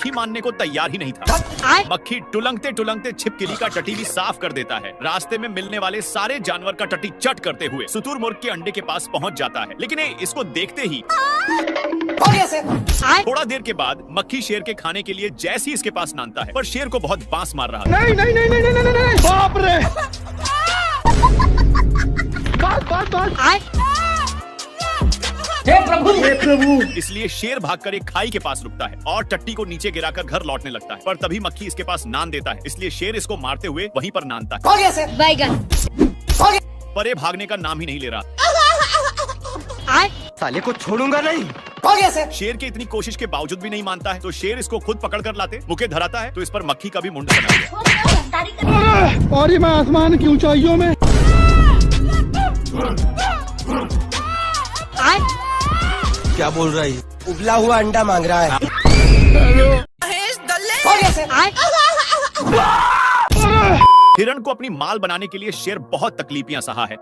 माफी मानने को तैयार ही नहीं था। मक्खी टुलंगते टुलंगते छिपकली का टटी भी साफ कर देता है। रास्ते में मिलने वाले सारे जानवर का टटी चट करते हुए सुतुर मुर्ग के अंडे के पास पहुंच जाता है, लेकिन इसको देखते ही थोड़ा देर के बाद मक्खी शेर के खाने के लिए जैसे ही इसके पास नानता है, पर शेर को बहुत बांस मार रहा है। नहीं नहीं नहीं नहीं नहीं नहीं, बाप रे। बात हे प्रभु, हे प्रभु। इसलिए शेर भागकर एक खाई के पास रुकता है और टट्टी को नीचे गिराकर घर लौटने लगता है, पर तभी मक्खी इसके पास नान देता है, इसलिए शेर इसको मारते हुए वहीं पर नानता है। हो गया सर। बैगन। पर ये भागने का नाम ही नहीं ले रहा। साले को छोड़ूंगा नहीं। हो गया सर। शेर की इतनी कोशिश के बावजूद भी नहीं मानता है, तो शेर इसको खुद पकड़ कर लाते मुके धराता है, तो इस पर मक्खी का भी मुंड बना दिया। और ये मैं आसमान की ऊंचाइयों में। क्या बोल रहा है? उबला हुआ अंडा मांग रहा है। हो गया सर। हिरण को अपनी माल बनाने के लिए शेर बहुत तकलीफियां सहा है।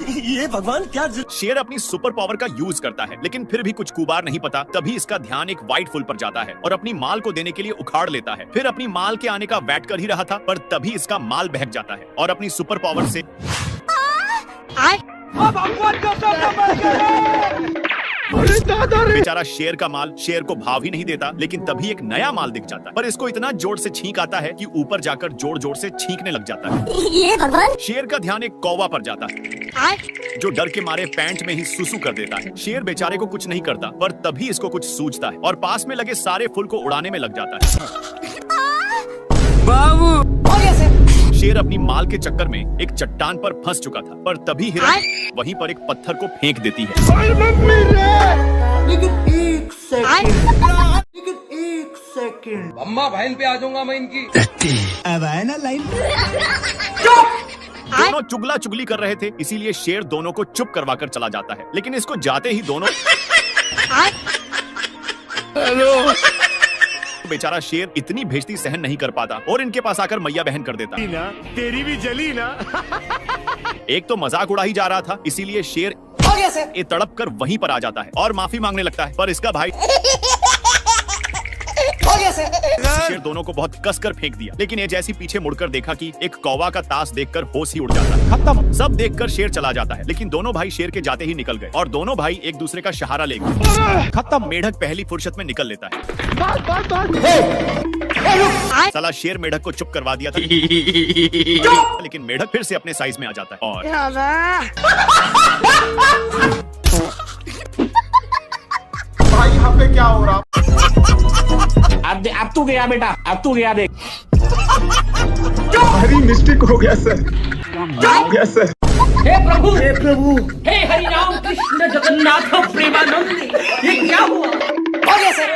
ये भगवान क्या शेर अपनी सुपर पावर का यूज करता है, लेकिन फिर भी कुछ कुबार नहीं पता। तभी इसका ध्यान एक व्हाइट फुल पर जाता है और अपनी माल को देने के लिए उखाड़ लेता है। फिर अपनी माल के आने का वेट कर ही रहा था, पर तभी इसका माल बहक जाता है और अपनी सुपर पावर से बेचारा शेर का माल शेर को भाव ही नहीं देता। लेकिन तभी एक नया माल दिख जाता है, पर इसको इतना जोर से छींक आता है कि ऊपर जाकर जोर जोर से छींकने लग जाता है। ये भगवान। शेर का ध्यान एक कौवा पर जाता है, जो डर के मारे पैंट में ही सुसु कर देता है। शेर बेचारे को कुछ नहीं करता, पर तभी इसको कुछ सूझता है और पास में लगे सारे फूल को उड़ाने में लग जाता है। बाबू। हो गया सर। शेर अपनी माल के चक्कर में एक चट्टान पर फंस चुका था, पर तभी हिरण वहीं पर एक पत्थर को फेंक देती है। लेकिन एक सेकंड, अम्मा बहन पे आ जाऊंगा मैं इनकी। अब आया ना लाइन। दोनों चुगला चुगली कर रहे थे, इसीलिए शेर दोनों को चुप करवा कर चला जाता है, लेकिन इसको जाते ही दोनों बेचारा शेर इतनी भेजती सहन नहीं कर पाता और इनके पास आकर मैया बहन कर देता। तेरी भी जली ना। एक तो मजाक उड़ा ही जा रहा था, इसीलिए शेर हो गया सर। ये तड़प कर वहीं पर आ जाता है और माफी मांगने लगता है, पर इसका भाई हो गया सर। शेर दोनों को बहुत कसकर फेंक दिया, लेकिन ये जैसी पीछे मुड़कर देखा कि एक कौवा का ताश देखकर होश ही उड़ जाता है। खत्म। सब देखकर शेर चला जाता है, लेकिन दोनों भाई शेर के जाते ही निकल गए और दोनों भाई एक दूसरे का सहारा ले गए। खत्म। मेढक पहली फुर्सत में निकल लेता है। साला शेर मेढक को चुप करवा दिया था, लेकिन मेढक फिर से अपने साइज में आ जाता है और भाई यहाँ पे क्या हो रहा? अब तू गया बेटा, अब तू गया देख। भारी मिस्टेक हो गया सर। हो गया सर। हे प्रभु, हे प्रभु, हे हरि राम कृष्ण जगन्नाथ प्रेमानंद, ये क्या हुआ? हो गया सर।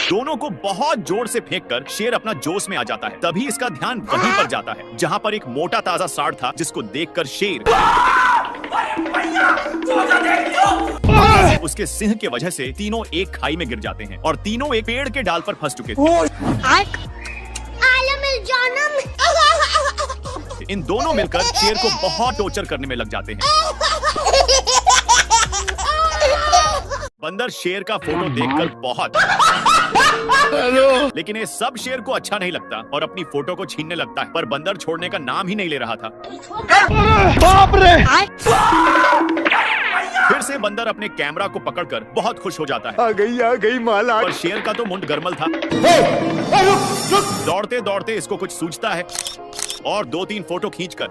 दोनों को बहुत जोर से फेंककर शेर अपना जोश में आ जाता है। तभी इसका ध्यान वहीं पर जाता है जहां पर एक मोटा ताजा सांड था, जिसको देखकर शेर उसके सिंह के वजह से तीनों एक खाई में गिर जाते हैं और तीनों एक पेड़ के डाल पर फंस चुके थे। इन दोनों मिलकर शेर को बहुत टॉर्चर करने में लग जाते हैं। बंदर शेर का फोटो देखकर बहुत लेकिन ये सब शेर को अच्छा नहीं लगता और अपनी फोटो को छीनने लगता है, पर बंदर छोड़ने का नाम ही नहीं ले रहा था। बाप रे। फिर से बंदर अपने कैमरा को पकड़कर बहुत खुश हो जाता है। आ गई माला। पर शेर का तो मुंड गरमल था। दौड़ते दौड़ते इसको कुछ सूझता है और 2-3 फोटो खींचकर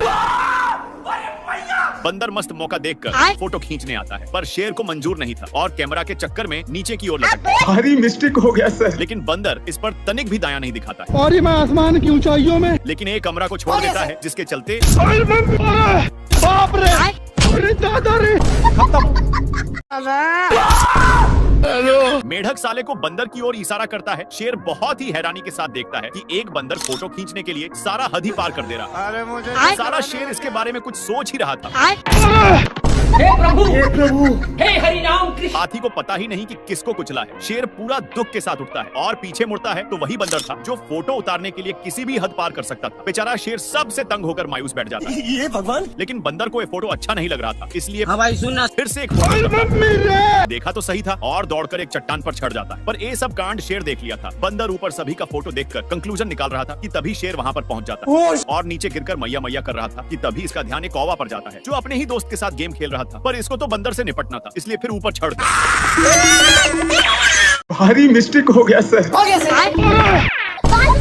बंदर मस्त मौका देखकर फोटो खींचने आता है, पर शेर को मंजूर नहीं था और कैमरा के चक्कर में नीचे की ओर लटक गया। भारी मिस्टेक हो गया सर। लेकिन बंदर इस पर तनिक भी दया नहीं दिखाता है और ये मैं आसमान की ऊंचाइयों में। लेकिन एक कमरा को छोड़ देता है, जिसके चलते बाप रे। अरे दादा रे। मेढक साले को बंदर की ओर इशारा करता है। शेर बहुत ही हैरानी के साथ देखता है कि एक बंदर फोटो खींचने के लिए सारा हद ही पार कर दे रहा है। अरे मुझे सारा शेर इसके बारे में कुछ सोच ही रहा था। हे प्रभु, हे प्रभु, हे हरि राम कृष्ण। हाथी को पता ही नहीं कि किसको कुचला है। शेर पूरा दुख के साथ उठता है और पीछे मुड़ता है तो वही बंदर था जो फोटो उतारने के लिए किसी भी हद पार कर सकता था। बेचारा शेर सबसे तंग होकर मायूस बैठ जाता है। ये भगवान। लेकिन बंदर को ये फोटो अच्छा नहीं लग रहा था, इसलिए हाँ भाई सुनना। फिर से एक फोटो करता है। देखा तो सही था और दौड़कर एक चट्टान पर चढ़ जाता है। पर ये सब कांड शेर देख लिया था। बंदर ऊपर सभी का फोटो देखकर कंक्लूजन निकाल रहा था कि तभी शेर वहाँ पर पहुँच जाता है और नीचे गिरकर मैया मैया कर रहा था कि तभी इसका ध्यान एक कौवा पर जाता है जो अपने ही दोस्त के साथ गेम खेल रहा था। पर इसको तो बंदर से निपटना था, इसलिए फिर ऊपर चढ़ भारी मिस्टेक हो गया सर। हो गया सर।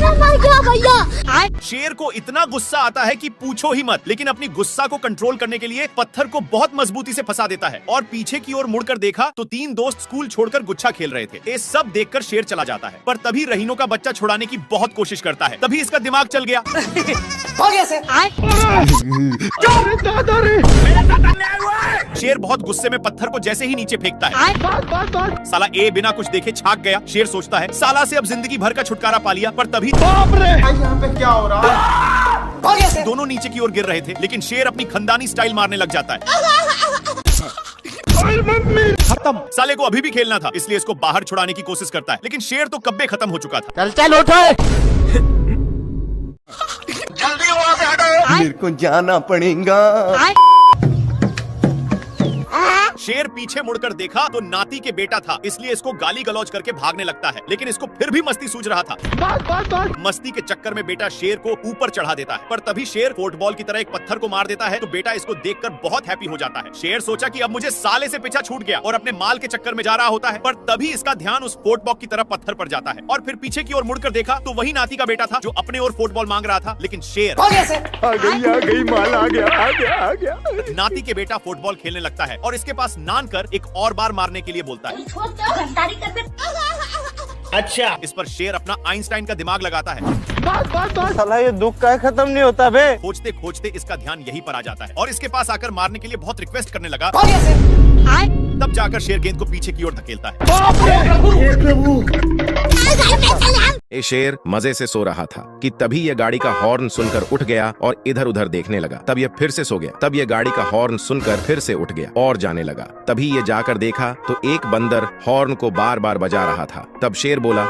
मर गया भैया। शेर को इतना गुस्सा आता है कि पूछो ही मत, लेकिन अपनी गुस्सा को कंट्रोल करने के लिए पत्थर को बहुत मजबूती से फंसा देता है। और पीछे की ओर मुड़कर देखा तो 3 दोस्त स्कूल छोड़कर गुच्छा खेल रहे थे। ये सब देखकर शेर चला जाता है, पर तभी रहीनों का बच्चा छुड़ाने की बहुत कोशिश करता है। तभी इसका दिमाग चल गया। हो गया सर। अरे दादा रे। शेर बहुत गुस्से में पत्थर को जैसे ही नीचे फेंकता है, बात। साला ए बिना कुछ देखे छाक गया। शेर सोचता है साला से अब जिंदगी भर का छुटकारा पा लिया, पर तभी बाप रे। यहाँ पे क्या हो रहा है? हो गया सर। दोनों नीचे की ओर गिर रहे थे, लेकिन शेर अपनी खंदानी स्टाइल मारने लग जाता है। खत्म। साले को अभी भी खेलना था, इसलिए इसको बाहर छुड़ाने की कोशिश करता है, लेकिन शेर तो कब्बे खत्म हो चुका था। चल उठो। मेरे को जाना पड़ेगा। शेर पीछे मुड़कर देखा तो नाती के बेटा था, इसलिए इसको गाली गलौज करके भागने लगता है। लेकिन इसको फिर भी मस्ती सूझ रहा था। बात। मस्ती के चक्कर में बेटा शेर को ऊपर चढ़ा देता है, पर तभी शेर फुटबॉल की तरह एक पत्थर को मार देता है। तो बेटा इसको देखकर बहुत हैप्पी हो जाता है। शेर सोचा कि अब मुझे साले से पीछा छूट गया और अपने माल के चक्कर में जा रहा होता है, पर तभी इसका ध्यान उस फुटबॉल की तरफ पत्थर पर जाता है। और फिर पीछे की ओर मुड़कर देखा तो वही नाती का बेटा था जो अपने ओर फुटबॉल मांग रहा था। लेकिन शेर हो गया सर। आ गई माल आ गया। नाती के बेटा फुटबॉल खेलने लगता है और इसके पास नान कर एक और बार मारने के लिए बोलता है। अच्छा, इस पर शेर अपना आइंस्टाइन का दिमाग लगाता है। बात। साला ये दुख का खत्म नहीं होता बे। खोजते खोजते इसका ध्यान यहीं पर आ जाता है और इसके पास आकर मारने के लिए बहुत रिक्वेस्ट करने लगा। हो गया सर। तब जाकर शेर गेंद को पीछे की ओर धकेलता है। हे प्रभु। ये शेर मजे से सो रहा था कि तभी ये गाड़ी का हॉर्न सुनकर उठ गया और इधर उधर देखने लगा। तब ये फिर से सो गया। तब ये गाड़ी का हॉर्न सुनकर फिर से उठ गया और जाने लगा। तभी ये जाकर देखा तो एक बंदर हॉर्न को बार बार बजा रहा था। तब शेर बोला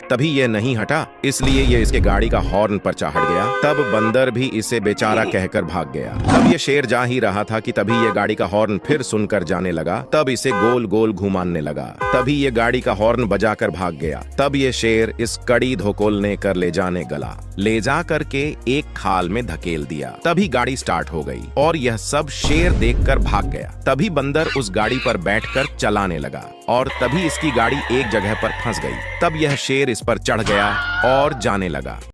तभी ये नहीं हटा, इसलिए ये इसके गाड़ी का हॉर्न पर चढ़ गया। तब बंदर भी इसे बेचारा कहकर भाग गया। तब ये शेर जा ही रहा था कि तभी ये गाड़ी का हॉर्न फिर सुनकर जाने लगा। तब इसे गोल गोल घुमाने लगा। तभी ये गाड़ी का हॉर्न बजाकर भाग गया। तब ये शेर इस कड़ी धोकोलने कर ले जाने गला, ले जा करके एक खाल में धकेल दिया। तभी गाड़ी स्टार्ट हो गई और यह सब शेर देखकर भाग गया। तभी बंदर उस गाड़ी पर बैठकर चलाने लगा और तभी इसकी गाड़ी एक जगह पर फंस गई। तब यह शेर इस पर चढ़ गया और जाने लगा।